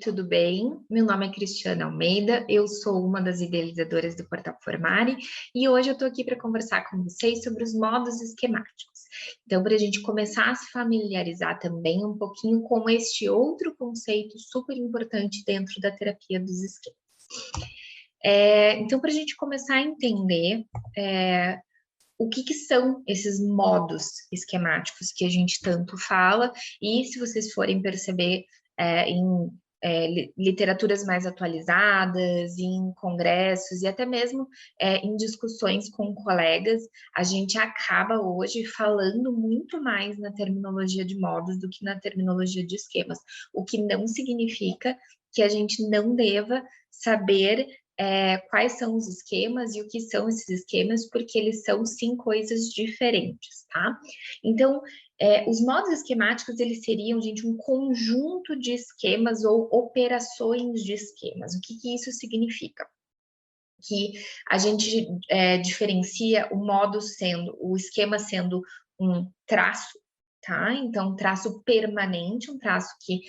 tudo bem? Meu nome é Cristiana Almeida, eu sou uma das idealizadoras do Portal Formare e hoje eu estou aqui para conversar com vocês sobre os modos esquemáticos. Então, para a gente começar a se familiarizar também um pouquinho com este outro conceito super importante dentro da terapia dos esquemas. Então, para a gente começar a entender o que são esses modos esquemáticos que a gente tanto fala, e se vocês forem perceber em literaturas mais atualizadas, em congressos e até mesmo em discussões com colegas, a gente acaba hoje falando muito mais na terminologia de modos do que na terminologia de esquemas, o que não significa que a gente não deva saber quais são os esquemas e o que são esses esquemas, porque eles são, sim, coisas diferentes, tá? Então, os modos esquemáticos, eles seriam, gente, um conjunto de esquemas ou operações de esquemas. O que isso significa? Que a gente diferencia o esquema sendo um traço, tá? Então, um traço permanente, um traço que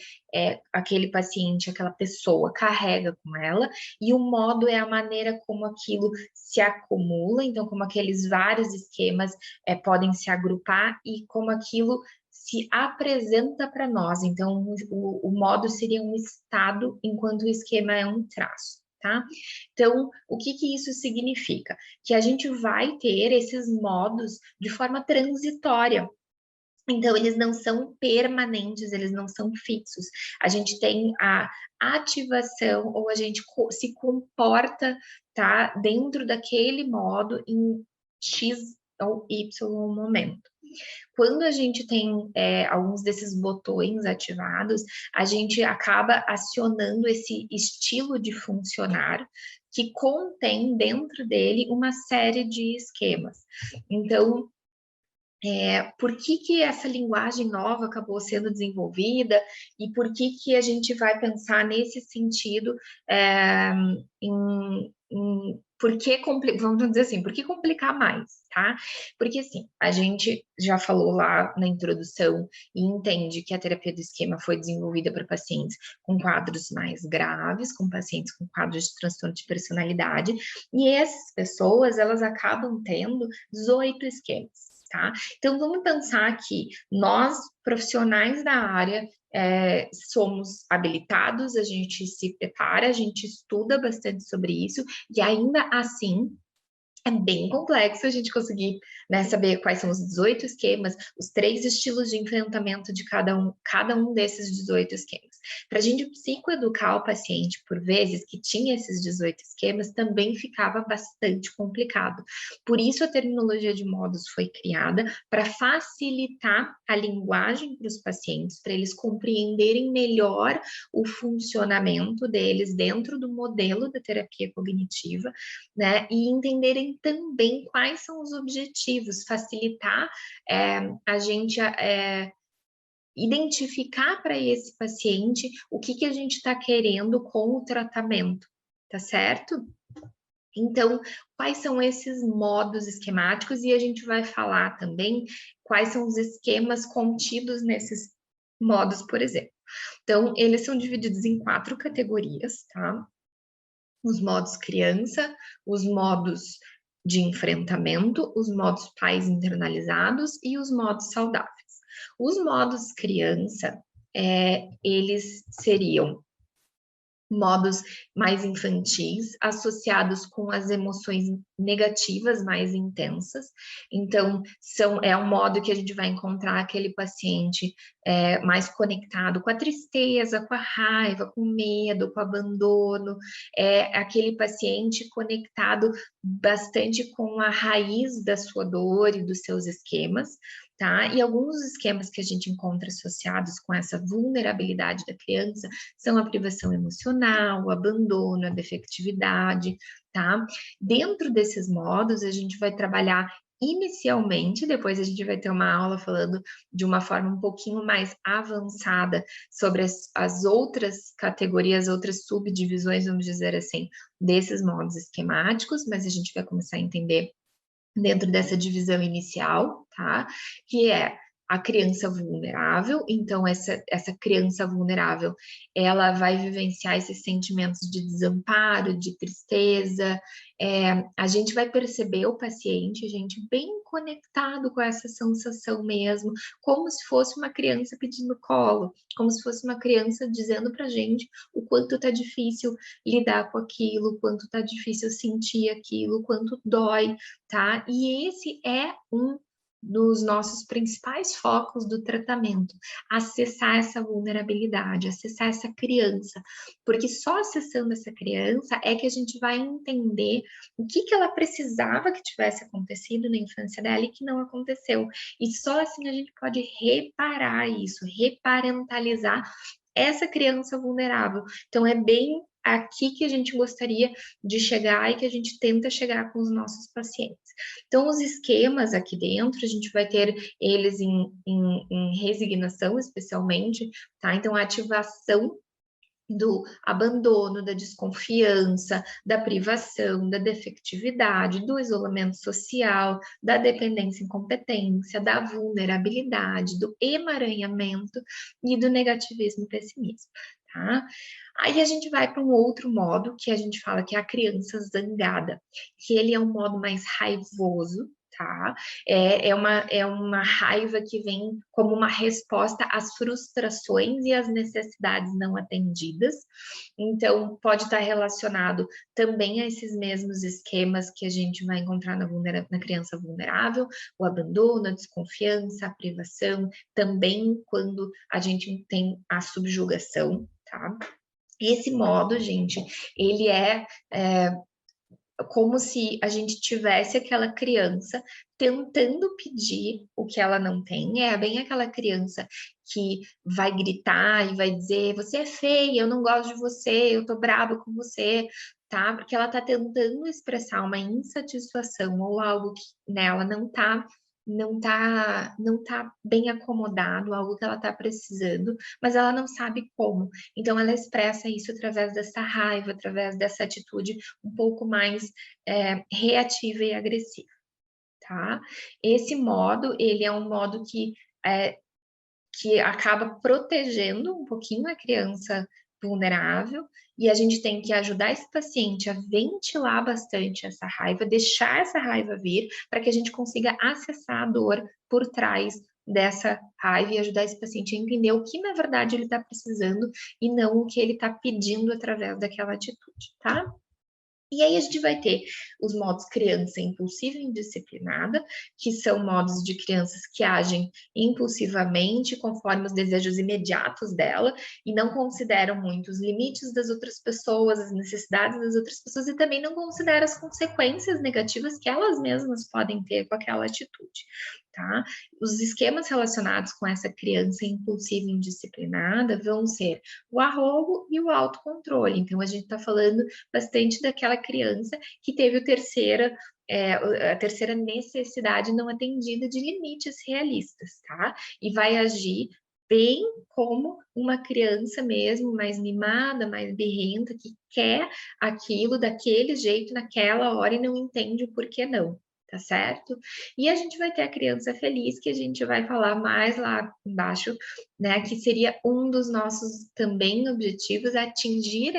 aquele paciente, aquela pessoa carrega com ela, e o modo é a maneira como aquilo se acumula, então, como aqueles vários esquemas podem se agrupar e como aquilo se apresenta para nós. Então, o modo seria um estado, enquanto o esquema é um traço. Tá? Então, o que isso significa? Que a gente vai ter esses modos de forma transitória. Então, eles não são permanentes, eles não são fixos. A gente tem a ativação ou a gente se comporta, tá, dentro daquele modo em X ou Y momento. Quando a gente tem alguns desses botões ativados, a gente acaba acionando esse estilo de funcionar que contém dentro dele uma série de esquemas. Então, por que essa linguagem nova acabou sendo desenvolvida e por que a gente vai pensar nesse sentido vamos dizer assim, por que complicar mais, tá? Porque assim, a gente já falou lá na introdução e entende que a terapia do esquema foi desenvolvida para pacientes com quadros mais graves, com pacientes com quadros de transtorno de personalidade, e essas pessoas, elas acabam tendo 18 esquemas. Tá? Então, vamos pensar que nós, profissionais da área, somos habilitados, a gente se prepara, a gente estuda bastante sobre isso, e ainda assim, é bem complexo a gente conseguir, né, saber quais são os 18 esquemas, os 3 estilos de enfrentamento de cada um desses 18 esquemas. Para a gente psicoeducar o paciente, por vezes, que tinha esses 18 esquemas, também ficava bastante complicado. Por isso, a terminologia de modos foi criada para facilitar a linguagem para os pacientes, para eles compreenderem melhor o funcionamento deles dentro do modelo da terapia cognitiva, né, e entenderem também quais são os objetivos, facilitar a gente identificar para esse paciente o que a gente está querendo com o tratamento, tá certo? Então, quais são esses modos esquemáticos? E a gente vai falar também quais são os esquemas contidos nesses modos, por exemplo. Então, eles são divididos em 4 categorias, tá? Os modos criança, os modos de enfrentamento, os modos pais internalizados e os modos saudáveis. Os modos criança, eles seriam modos mais infantis, associados com as emoções negativas mais intensas. Então, é um modo que a gente vai encontrar aquele paciente mais conectado com a tristeza, com a raiva, com o medo, com o abandono, aquele paciente conectado bastante com a raiz da sua dor e dos seus esquemas, tá? E alguns esquemas que a gente encontra associados com essa vulnerabilidade da criança são a privação emocional, o abandono, a defectividade, tá? Dentro desses modos, a gente vai trabalhar inicialmente, depois a gente vai ter uma aula falando de uma forma um pouquinho mais avançada sobre as outras categorias, outras subdivisões, vamos dizer assim, desses modos esquemáticos, mas a gente vai começar a entender dentro dessa divisão inicial, tá? Que é a criança vulnerável, então essa criança vulnerável, ela vai vivenciar esses sentimentos de desamparo, de tristeza, a gente vai perceber o paciente, gente, bem conectado com essa sensação mesmo, como se fosse uma criança pedindo colo, como se fosse uma criança dizendo pra gente o quanto tá difícil lidar com aquilo, o quanto tá difícil sentir aquilo, o quanto dói, tá? E esse é um dos nossos principais focos do tratamento, acessar essa vulnerabilidade, acessar essa criança, porque só acessando essa criança é que a gente vai entender o que ela precisava que tivesse acontecido na infância dela e que não aconteceu. E só assim a gente pode reparar isso, reparentalizar essa criança vulnerável. Então é bem aqui que a gente gostaria de chegar e que a gente tenta chegar com os nossos pacientes. Então, os esquemas aqui dentro, a gente vai ter eles em resignação, especialmente, tá? Então, a ativação do abandono, da desconfiança, da privação, da defectividade, do isolamento social, da dependência e incompetência, da vulnerabilidade, do emaranhamento e do negativismo e pessimismo, tá? Aí a gente vai para um outro modo, que a gente fala que é a criança zangada, que ele é um modo mais raivoso, tá? É uma raiva que vem como uma resposta às frustrações e às necessidades não atendidas. Então, pode estar relacionado também a esses mesmos esquemas que a gente vai encontrar na criança vulnerável, o abandono, a desconfiança, a privação, também quando a gente tem a subjugação, tá? Esse modo, gente, ele é como se a gente tivesse aquela criança tentando pedir o que ela não tem. É bem aquela criança que vai gritar e vai dizer: você é feia, eu não gosto de você, eu tô brava com você, tá? Porque ela tá tentando expressar uma insatisfação ou algo que nela não tá bem acomodado, algo que ela tá precisando, mas ela não sabe como. Então ela expressa isso através dessa raiva, através dessa atitude um pouco mais reativa e agressiva, tá? Esse modo, ele é um modo que acaba protegendo um pouquinho a criança vulnerável, e a gente tem que ajudar esse paciente a ventilar bastante essa raiva, deixar essa raiva vir, para que a gente consiga acessar a dor por trás dessa raiva e ajudar esse paciente a entender o que na verdade ele está precisando e não o que ele está pedindo através daquela atitude, tá? E aí a gente vai ter os modos criança impulsiva e indisciplinada, que são modos de crianças que agem impulsivamente conforme os desejos imediatos dela e não consideram muito os limites das outras pessoas, as necessidades das outras pessoas e também não consideram as consequências negativas que elas mesmas podem ter com aquela atitude, tá? Os esquemas relacionados com essa criança impulsiva e indisciplinada vão ser o arrobo e o autocontrole. Então a gente está falando bastante daquela criança que teve a terceira necessidade não atendida de limites realistas, tá? E vai agir bem como uma criança mesmo, mais mimada, mais birrenta, que quer aquilo daquele jeito, naquela hora e não entende o porquê não. Tá certo? E a gente vai ter a criança feliz, que a gente vai falar mais lá embaixo, né? Que seria um dos nossos também objetivos, atingir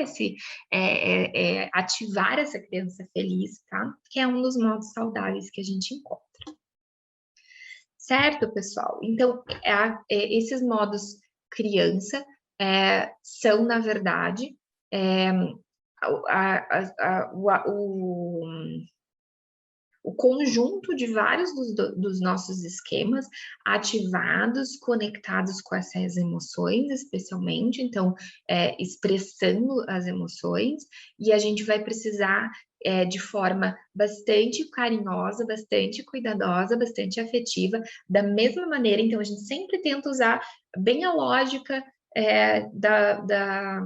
ativar essa criança feliz, tá? Que é um dos modos saudáveis que a gente encontra. Certo, pessoal? Então, esses modos criança são, na verdade, o conjunto de vários dos nossos esquemas ativados, conectados com essas emoções, especialmente, então, expressando as emoções, e a gente vai precisar, de forma bastante carinhosa, bastante cuidadosa, bastante afetiva, da mesma maneira, então, a gente sempre tenta usar bem a lógica da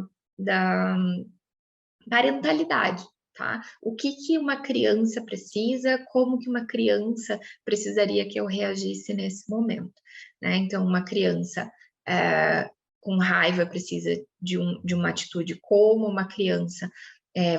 parentalidade. Tá? O que uma criança precisa, como que uma criança precisaria que eu reagisse nesse momento, né? Então, uma criança com raiva precisa de uma atitude, como uma criança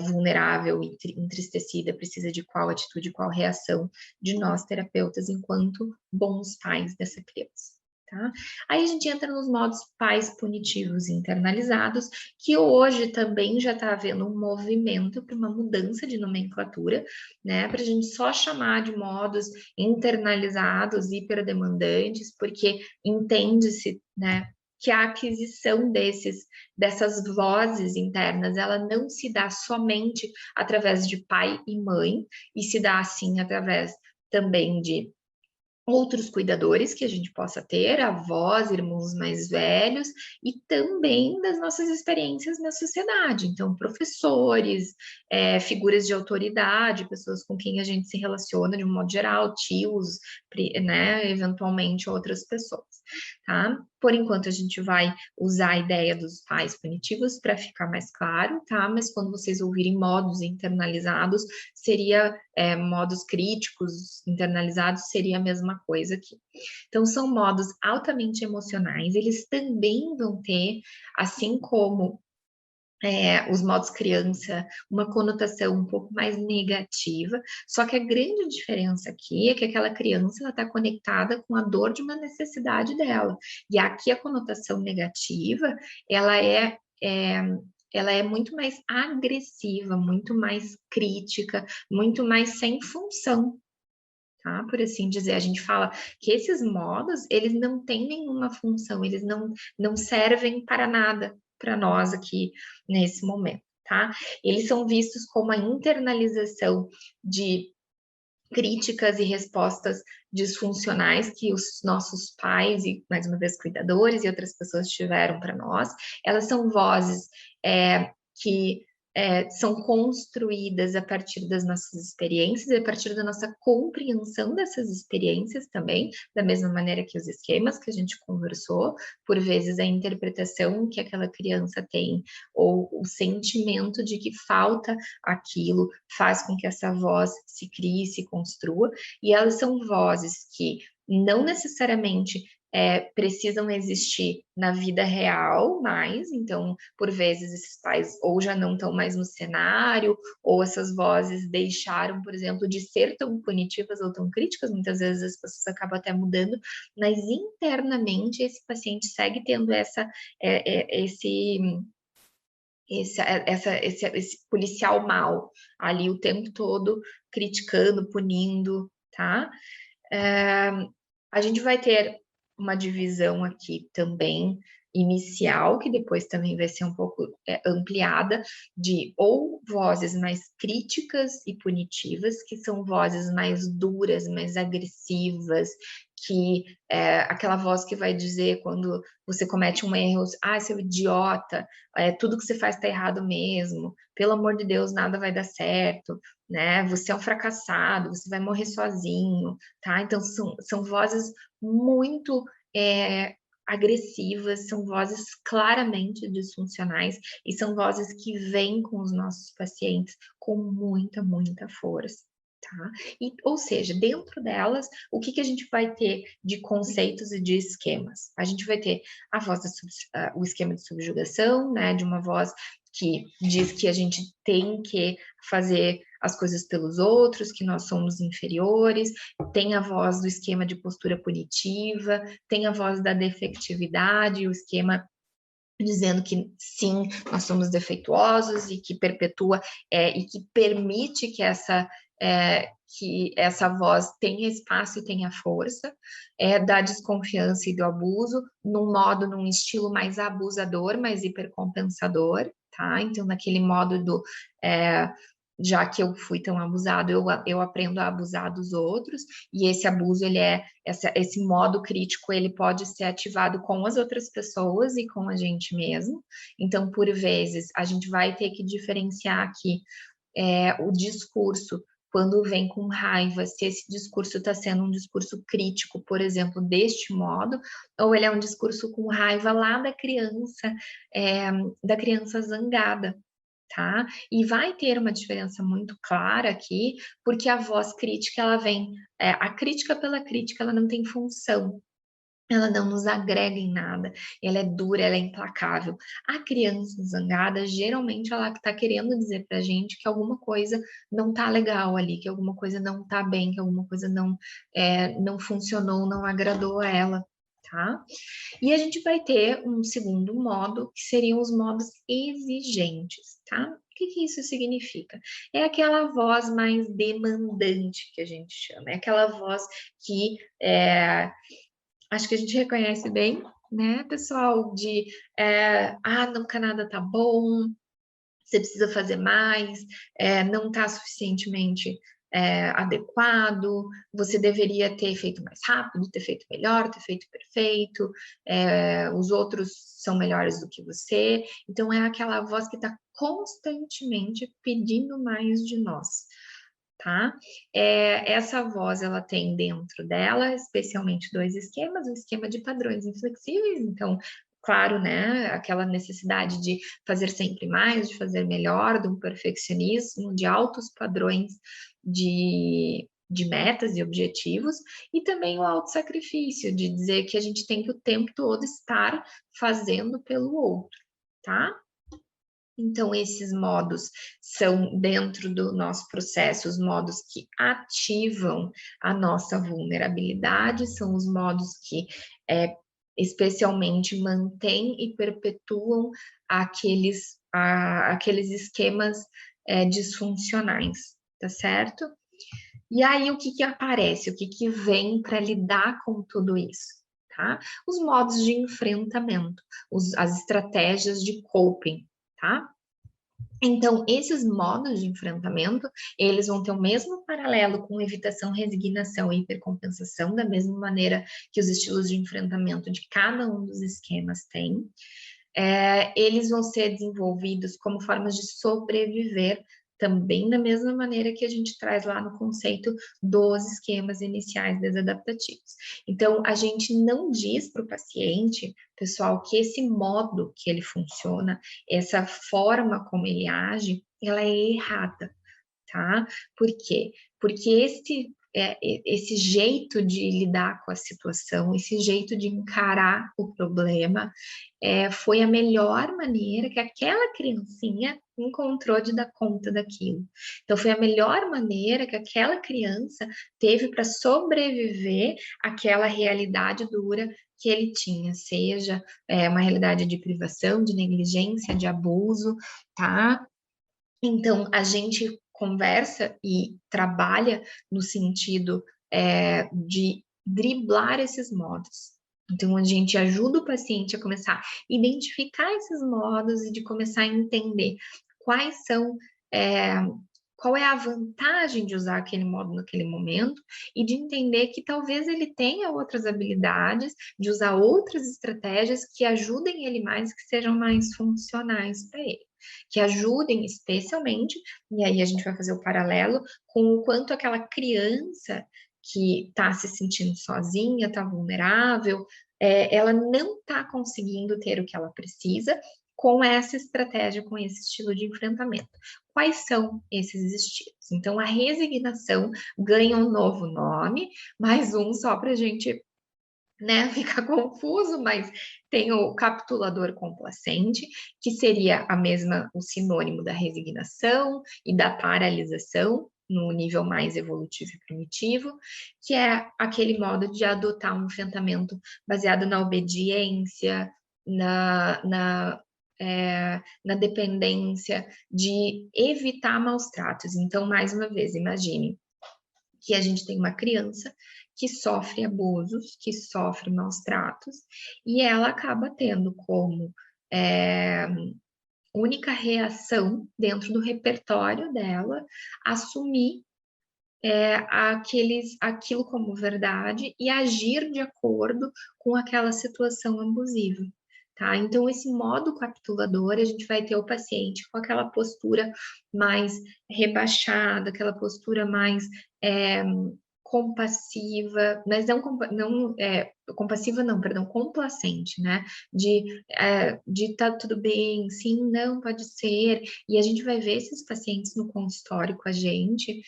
vulnerável e entristecida precisa de qual atitude, qual reação de nós terapeutas enquanto bons pais dessa criança. Tá? Aí a gente entra nos modos pais punitivos internalizados, que hoje também já está havendo um movimento para uma mudança de nomenclatura, né? Para a gente só chamar de modos internalizados, hiperdemandantes, porque entende-se, né, que a aquisição dessas vozes internas, ela não se dá somente através de pai e mãe, e se dá, assim, através também de outros cuidadores que a gente possa ter, avós, irmãos mais velhos, e também das nossas experiências na sociedade. Então, professores, figuras de autoridade, pessoas com quem a gente se relaciona de um modo geral, tios, né, eventualmente outras pessoas, tá? Por enquanto, a gente vai usar a ideia dos pais punitivos para ficar mais claro, tá? Mas quando vocês ouvirem modos internalizados, seria modos críticos internalizados, seria a mesma coisa aqui. Então, são modos altamente emocionais, eles também vão ter, assim como os modos criança, uma conotação um pouco mais negativa, só que a grande diferença aqui é que aquela criança está conectada com a dor de uma necessidade dela, e aqui a conotação negativa, ela é muito mais agressiva, muito mais crítica, muito mais sem função, tá? Por assim dizer, a gente fala que esses modos, eles não têm nenhuma função, eles não servem para nada para nós aqui nesse momento, tá? Eles são vistos como a internalização de críticas e respostas disfuncionais que os nossos pais e, mais uma vez, cuidadores e outras pessoas tiveram para nós. Elas são vozes que são construídas a partir das nossas experiências e a partir da nossa compreensão dessas experiências também, da mesma maneira que os esquemas que a gente conversou, por vezes a interpretação que aquela criança tem ou o sentimento de que falta aquilo faz com que essa voz se crie, se construa, e elas são vozes que não necessariamente precisam existir na vida real mais, então, por vezes, esses pais ou já não estão mais no cenário, ou essas vozes deixaram, por exemplo, de ser tão punitivas ou tão críticas, muitas vezes as pessoas acabam até mudando, mas internamente esse paciente segue tendo esse policial mal ali o tempo todo, criticando, punindo, tá? A gente vai ter uma divisão aqui também inicial, que depois também vai ser um pouco ampliada, de ou vozes mais críticas e punitivas, que são vozes mais duras, mais agressivas, que aquela voz que vai dizer quando você comete um erro, seu idiota, tudo que você faz está errado mesmo, pelo amor de Deus, nada vai dar certo, né? Você é um fracassado, você vai morrer sozinho, tá? Então, são vozes muito agressivas, são vozes claramente disfuncionais e são vozes que vêm com os nossos pacientes com muita, muita força. Tá? Ou seja, dentro delas, o que a gente vai ter de conceitos e de esquemas? A gente vai ter a voz o esquema de subjugação, né, de uma voz que diz que a gente tem que fazer as coisas pelos outros, que nós somos inferiores, tem a voz do esquema de postura punitiva, tem a voz da defectividade, o esquema dizendo que sim, nós somos defeituosos e que perpetua e que permite que essa voz tenha espaço e tenha força, da desconfiança e do abuso, num estilo mais abusador, mais hipercompensador, tá? Então, naquele modo do já que eu fui tão abusado, eu aprendo a abusar dos outros, e esse abuso, esse modo crítico, ele pode ser ativado com as outras pessoas e com a gente mesmo. Então, por vezes, a gente vai ter que diferenciar aqui o discurso, quando vem com raiva, se esse discurso está sendo um discurso crítico, por exemplo, deste modo, ou ele é um discurso com raiva lá da criança zangada, tá? E vai ter uma diferença muito clara aqui, porque a voz crítica, ela vem, a crítica pela crítica, ela não tem função, ela não nos agrega em nada, ela é dura, ela é implacável. A criança zangada, geralmente, ela está querendo dizer pra gente que alguma coisa não tá legal ali, que alguma coisa não tá bem, que alguma coisa não funcionou, não agradou a ela, tá? E a gente vai ter um segundo modo, que seriam os modos exigentes, tá? O que isso significa? É aquela voz mais demandante que a gente chama, é aquela voz que acho que a gente reconhece bem, né, pessoal, de nunca nada tá bom, você precisa fazer mais, não está suficientemente adequado, você deveria ter feito mais rápido, ter feito melhor, ter feito perfeito, os outros são melhores do que você. Então, é aquela voz que está constantemente pedindo mais de nós, tá? Essa voz, ela tem dentro dela, especialmente dois esquemas, o esquema de padrões inflexíveis, então, claro, né, aquela necessidade de fazer sempre mais, de fazer melhor, de um perfeccionismo, de altos padrões de metas e objetivos, e também o autossacrifício, de dizer que a gente tem que o tempo todo estar fazendo pelo outro, tá? Então, esses modos são, dentro do nosso processo, os modos que ativam a nossa vulnerabilidade, são os modos que especialmente mantêm e perpetuam aqueles esquemas disfuncionais, tá certo? E aí, o que aparece? O que vem para lidar com tudo isso? Tá? Os modos de enfrentamento, as estratégias de coping, tá? Então, esses modos de enfrentamento, eles vão ter o mesmo paralelo com evitação, resignação e hipercompensação, da mesma maneira que os estilos de enfrentamento de cada um dos esquemas têm. Eles vão ser desenvolvidos como formas de sobreviver, também da mesma maneira que a gente traz lá no conceito dos esquemas iniciais desadaptativos. Então, a gente não diz para o paciente, pessoal, que esse modo que ele funciona, essa forma como ele age, ela é errada, tá? Por quê? Porque esse jeito de lidar com a situação, esse jeito de encarar o problema, foi a melhor maneira que aquela criancinha encontrou de dar conta daquilo. Então, foi a melhor maneira que aquela criança teve para sobreviver àquela realidade dura que ele tinha, seja uma realidade de privação, de negligência, de abuso, tá? Então, a gente conversa e trabalha no sentido de driblar esses modos. Então, a gente ajuda o paciente a começar a identificar esses modos e de começar a entender quais são, qual é a vantagem de usar aquele modo naquele momento e de entender que talvez ele tenha outras habilidades, de usar outras estratégias que ajudem ele mais, que sejam mais funcionais para ele, que ajudem especialmente, e aí a gente vai fazer o paralelo com o quanto aquela criança que está se sentindo sozinha, está vulnerável, ela não está conseguindo ter o que ela precisa com essa estratégia, com esse estilo de enfrentamento. Quais são esses estilos? Então, a resignação ganha um novo nome, mais um só para a gente, né, ficar confuso, mas tem o capitulador complacente, que seria o sinônimo da resignação e da paralisação, no nível mais evolutivo e primitivo, que é aquele modo de adotar um enfrentamento baseado na obediência, na dependência, de evitar maus tratos. Então, mais uma vez, imagine que a gente tem uma criança que sofre abusos, que sofre maus tratos, e ela acaba tendo como única reação dentro do repertório dela assumir aquilo como verdade e agir de acordo com aquela situação abusiva. Tá? Então, esse modo capitulador, a gente vai ter o paciente com aquela postura mais rebaixada, aquela postura mais compassiva, mas compassiva não, perdão, complacente, né? De tá tudo bem, sim, não, pode ser. E a gente vai ver esses pacientes no consultório com a gente,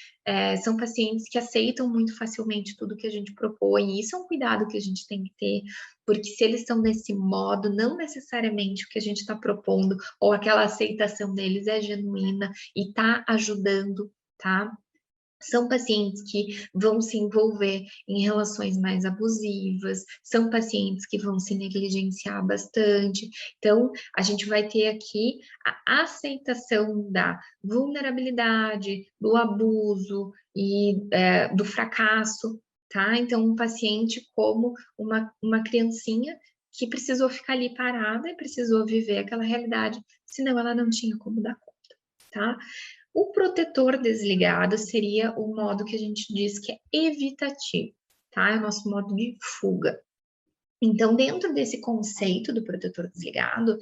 são pacientes que aceitam muito facilmente tudo que a gente propõe, e isso é um cuidado que a gente tem que ter, porque se eles estão nesse modo, não necessariamente o que a gente está propondo ou aquela aceitação deles é genuína e está ajudando, tá? São pacientes que vão se envolver em relações mais abusivas, são pacientes que vão se negligenciar bastante. Então, a gente vai ter aqui a aceitação da vulnerabilidade, do abuso e do fracasso, tá? Então, um paciente como uma criancinha que precisou ficar ali parada e precisou viver aquela realidade, senão ela não tinha como dar conta, tá? O protetor desligado seria o modo que a gente diz que é evitativo, tá? É o nosso modo de fuga. Então, dentro desse conceito do protetor desligado,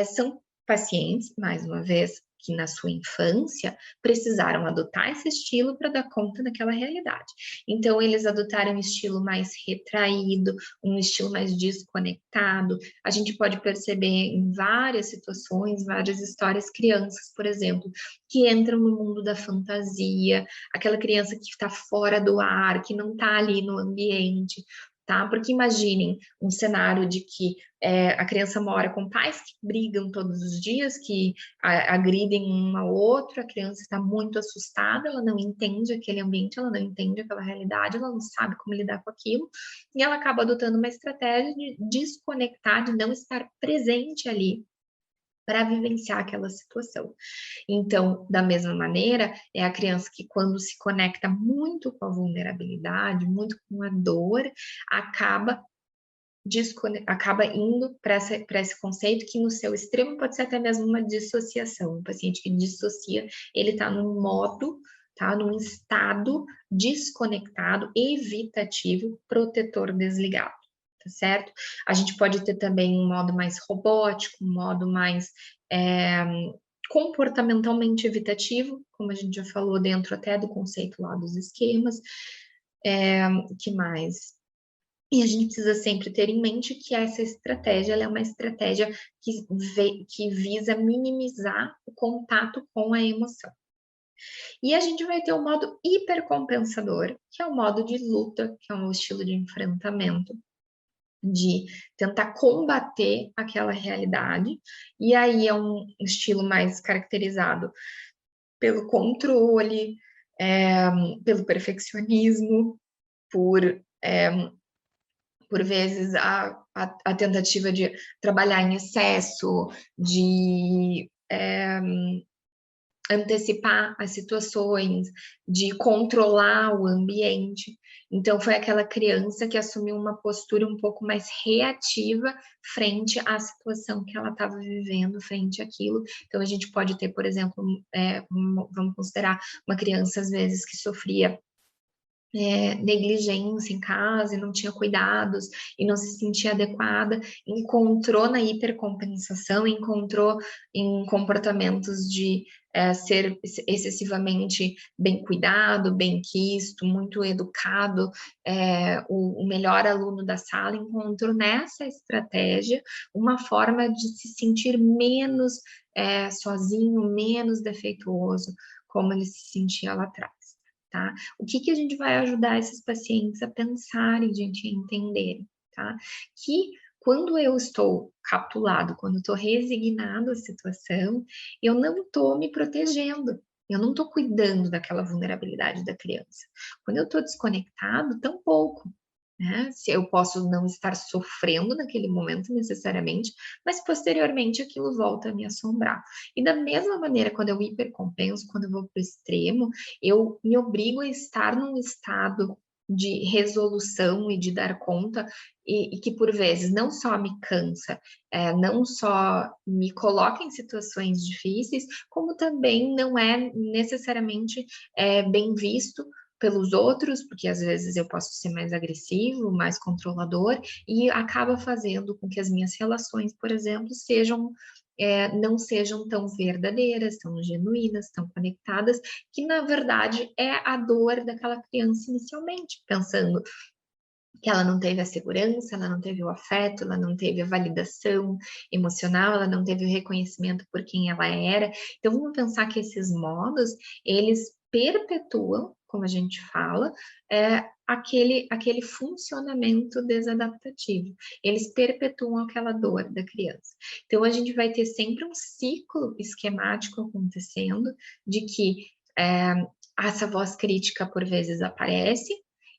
são pacientes, mais uma vez, que na sua infância precisaram adotar esse estilo para dar conta daquela realidade. Então, eles adotaram um estilo mais retraído, um estilo mais desconectado. A gente pode perceber em várias situações, várias histórias, crianças, por exemplo, que entram no mundo da fantasia, aquela criança que está fora do ar, que não está ali no ambiente, tá? Porque imaginem um cenário de que a criança mora com pais que brigam todos os dias, que agridem um ao outro, a criança está muito assustada, ela não entende aquele ambiente, ela não entende aquela realidade, ela não sabe como lidar com aquilo, e ela acaba adotando uma estratégia de desconectar, de não estar presente ali para vivenciar aquela situação. Então, da mesma maneira, é a criança que quando se conecta muito com a vulnerabilidade, muito com a dor, acaba indo para esse conceito que no seu extremo pode ser até mesmo uma dissociação. Um paciente que dissocia, ele está num modo, tá? Num estado desconectado, evitativo, protetor desligado. Tá certo? A gente pode ter também um modo mais robótico, um modo mais comportamentalmente evitativo, como a gente já falou dentro até do conceito lá dos esquemas. Que mais? E a gente precisa sempre ter em mente que essa estratégia ela é uma estratégia que visa minimizar o contato com a emoção. E a gente vai ter o modo hipercompensador, que é o modo de luta, que é um estilo de enfrentamento, de tentar combater aquela realidade, e aí é um estilo mais caracterizado pelo controle, pelo perfeccionismo, por vezes a tentativa de trabalhar em excesso, de antecipar as situações, de controlar o ambiente. Então, foi aquela criança que assumiu uma postura um pouco mais reativa frente à situação que ela estava vivendo, frente àquilo. Então, a gente pode ter, por exemplo, vamos considerar uma criança, às vezes, que sofria negligência em casa e não tinha cuidados e não se sentia adequada, encontrou na hipercompensação, encontrou em comportamentos de ser excessivamente bem cuidado, bem quisto, muito educado, o melhor aluno da sala, encontrou nessa estratégia uma forma de se sentir menos sozinho, menos defeituoso, como ele se sentia lá atrás. Tá? O que a gente vai ajudar esses pacientes a pensarem, gente, a entenderem, tá? Que quando eu estou capitulado, quando eu estou resignado à situação, eu não estou me protegendo, eu não estou cuidando daquela vulnerabilidade da criança. Quando eu estou desconectado, tampouco. Né? Se eu posso não estar sofrendo naquele momento necessariamente, mas posteriormente aquilo volta a me assombrar. E da mesma maneira, quando eu hipercompenso, quando eu vou para o extremo, eu me obrigo a estar num estado de resolução e de dar conta, e que por vezes não só me cansa, não só me coloca em situações difíceis, como também não é necessariamente bem visto pelos outros, porque às vezes eu posso ser mais agressivo, mais controlador, e acaba fazendo com que as minhas relações, por exemplo, não sejam tão verdadeiras, tão genuínas, tão conectadas, que na verdade é a dor daquela criança inicialmente, pensando que ela não teve a segurança, ela não teve o afeto, ela não teve a validação emocional, ela não teve o reconhecimento por quem ela era. Então, vamos pensar que esses modos, eles perpetuam, como a gente fala, aquele funcionamento desadaptativo. Eles perpetuam aquela dor da criança. Então, a gente vai ter sempre um ciclo esquemático acontecendo de que essa voz crítica por vezes aparece,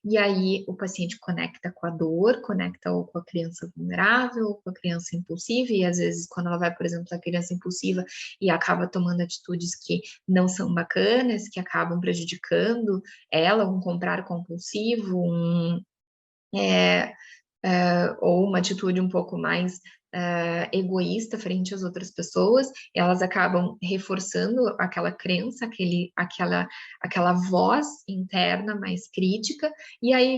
e aí o paciente conecta com a dor, conecta ou com a criança vulnerável, ou com a criança impulsiva, e às vezes quando ela vai, por exemplo, a criança impulsiva e acaba tomando atitudes que não são bacanas, que acabam prejudicando ela, um comprar compulsivo, ou uma atitude um pouco mais egoísta frente às outras pessoas, elas acabam reforçando aquela crença, aquela voz interna mais crítica, e aí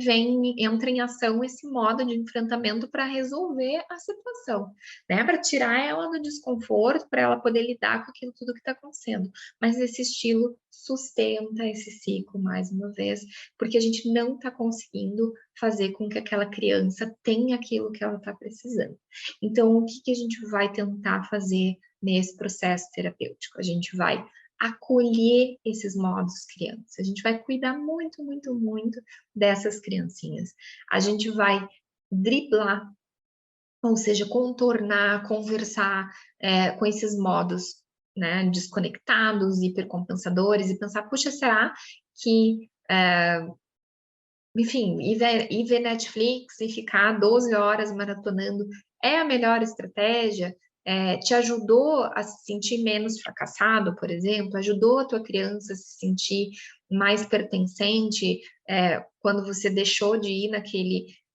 entra em ação esse modo de enfrentamento para resolver a situação, né? Para tirar ela do desconforto, para ela poder lidar com aquilo tudo que está acontecendo. Mas esse estilo sustenta esse ciclo mais uma vez, porque a gente não está conseguindo fazer com que aquela criança tenha aquilo que ela está precisando. Então, o que a gente vai tentar fazer nesse processo terapêutico? A gente vai acolher esses modos criança. A gente vai cuidar muito, muito, muito dessas criancinhas. A gente vai driblar, ou seja, contornar, conversar com esses modos, né, desconectados, hipercompensadores, e pensar, puxa, será que enfim, ir ver Netflix e ficar 12 horas maratonando é a melhor estratégia? Te ajudou a se sentir menos fracassado, por exemplo? Ajudou a tua criança a se sentir mais pertencente quando você deixou de ir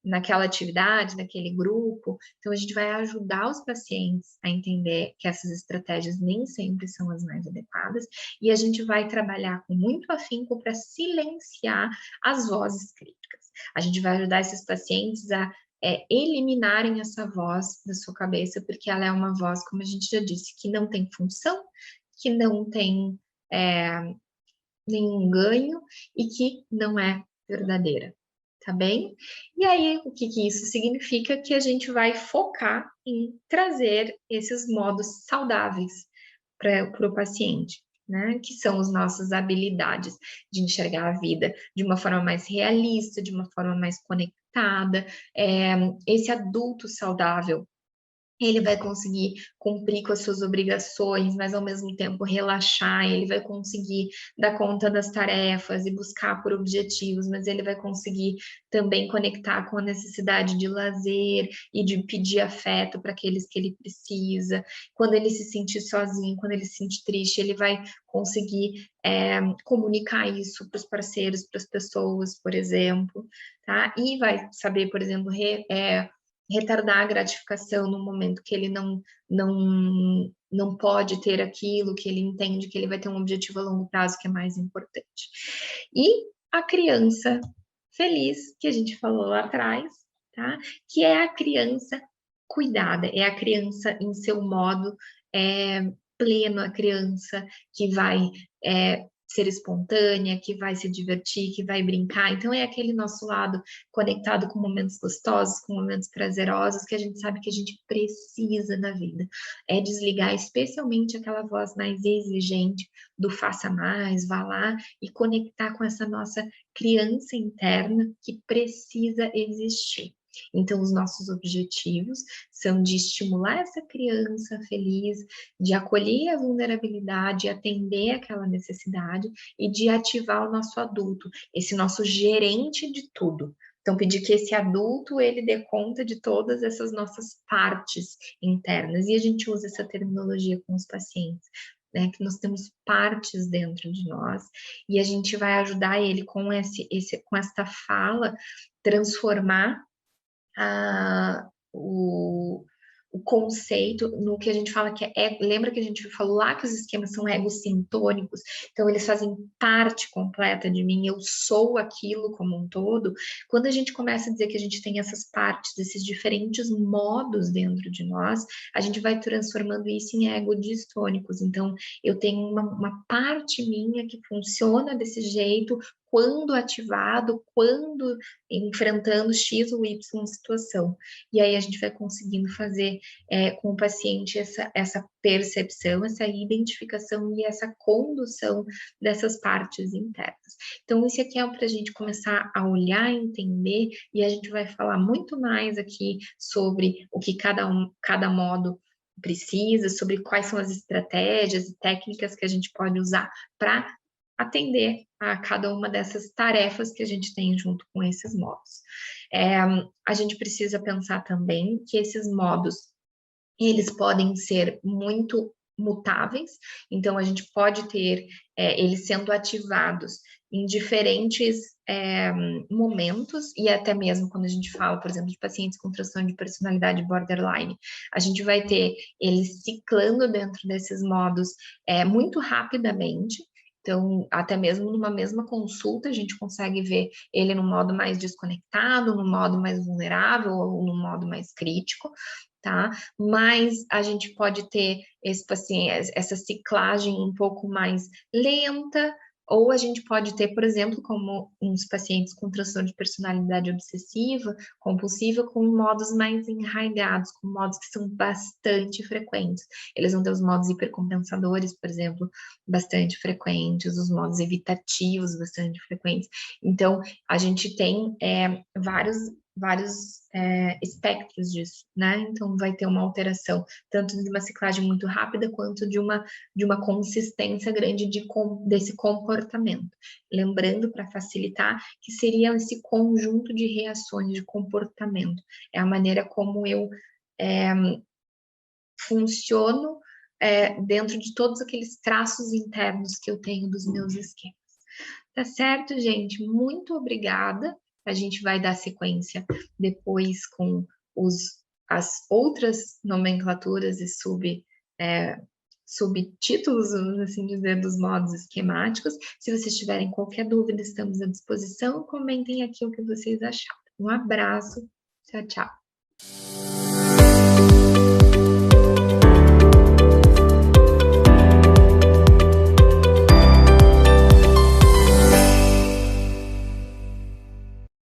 naquela atividade, naquele grupo? Então, a gente vai ajudar os pacientes a entender que essas estratégias nem sempre são as mais adequadas, e a gente vai trabalhar com muito afinco para silenciar as vozes críticas. A gente vai ajudar esses pacientes a eliminarem essa voz da sua cabeça, porque ela é uma voz, como a gente já disse, que não tem função, que não tem nenhum ganho e que não é verdadeira, tá bem? E aí, o que isso significa? Que a gente vai focar em trazer esses modos saudáveis para o paciente, né? Que são as nossas habilidades de enxergar a vida de uma forma mais realista, de uma forma mais conectada. Esse adulto saudável, ele vai conseguir cumprir com as suas obrigações, mas ao mesmo tempo relaxar, ele vai conseguir dar conta das tarefas e buscar por objetivos, mas ele vai conseguir também conectar com a necessidade de lazer e de pedir afeto para aqueles que ele precisa. Quando ele se sentir sozinho, quando ele se sentir triste, ele vai conseguir comunicar isso para os parceiros, para as pessoas, por exemplo, tá? E vai saber, por exemplo, retardar a gratificação no momento que ele não pode ter aquilo, que ele entende que ele vai ter um objetivo a longo prazo que é mais importante. E a criança feliz, que a gente falou lá atrás, tá? Que é a criança cuidada, é a criança em seu modo pleno, a criança que vai ser espontânea, que vai se divertir, que vai brincar. Então, é aquele nosso lado conectado com momentos gostosos, com momentos prazerosos, que a gente sabe que a gente precisa na vida. É desligar especialmente aquela voz mais exigente do faça mais, vá lá, e conectar com essa nossa criança interna que precisa existir. Então, os nossos objetivos são de estimular essa criança feliz, de acolher a vulnerabilidade, atender aquela necessidade e de ativar o nosso adulto, esse nosso gerente de tudo. Então, pedir que esse adulto, ele dê conta de todas essas nossas partes internas. E a gente usa essa terminologia com os pacientes, né? Que nós temos partes dentro de nós e a gente vai ajudar ele com esta fala, transformar o conceito no que a gente fala que lembra que a gente falou lá que os esquemas são egocintônicos, então eles fazem parte completa de mim, eu sou aquilo como um todo. Quando a gente começa a dizer que a gente tem essas partes, esses diferentes modos dentro de nós, a gente vai transformando isso em ego distônicos. Então, eu tenho uma parte minha que funciona desse jeito, quando ativado, quando enfrentando X ou Y situação. E aí a gente vai conseguindo fazer com o paciente essa percepção, essa identificação e essa condução dessas partes internas. Então, isso aqui é para a gente começar a olhar, entender, e a gente vai falar muito mais aqui sobre o que cada modo precisa, sobre quais são as estratégias e técnicas que a gente pode usar para atender a cada uma dessas tarefas que a gente tem junto com esses modos. A gente precisa pensar também que esses modos, eles podem ser muito mutáveis, então a gente pode ter eles sendo ativados em diferentes momentos, e até mesmo quando a gente fala, por exemplo, de pacientes com transtorno de personalidade borderline, a gente vai ter eles ciclando dentro desses modos muito rapidamente. Então, até mesmo numa mesma consulta, a gente consegue ver ele no modo mais desconectado, no modo mais vulnerável ou no modo mais crítico, tá? Mas a gente pode ter esse paciente, essa ciclagem um pouco mais lenta, ou a gente pode ter, por exemplo, como uns pacientes com transtorno de personalidade obsessiva, compulsiva, com modos mais enraigados, com modos que são bastante frequentes. Eles vão ter os modos hipercompensadores, por exemplo, bastante frequentes, os modos evitativos bastante frequentes. Então, a gente tem vários espectros disso, né? Então, vai ter uma alteração tanto de uma ciclagem muito rápida quanto de uma consistência grande desse comportamento. Lembrando, para facilitar, que seria esse conjunto de reações de comportamento. É a maneira como eu funciono dentro de todos aqueles traços internos que eu tenho dos meus esquemas. Tá certo, gente? Muito obrigada. A gente vai dar sequência depois com as outras nomenclaturas e subtítulos, vamos assim dizer, dos modos esquemáticos. Se vocês tiverem qualquer dúvida, estamos à disposição. Comentem aqui o que vocês acharam. Um abraço. Tchau, tchau.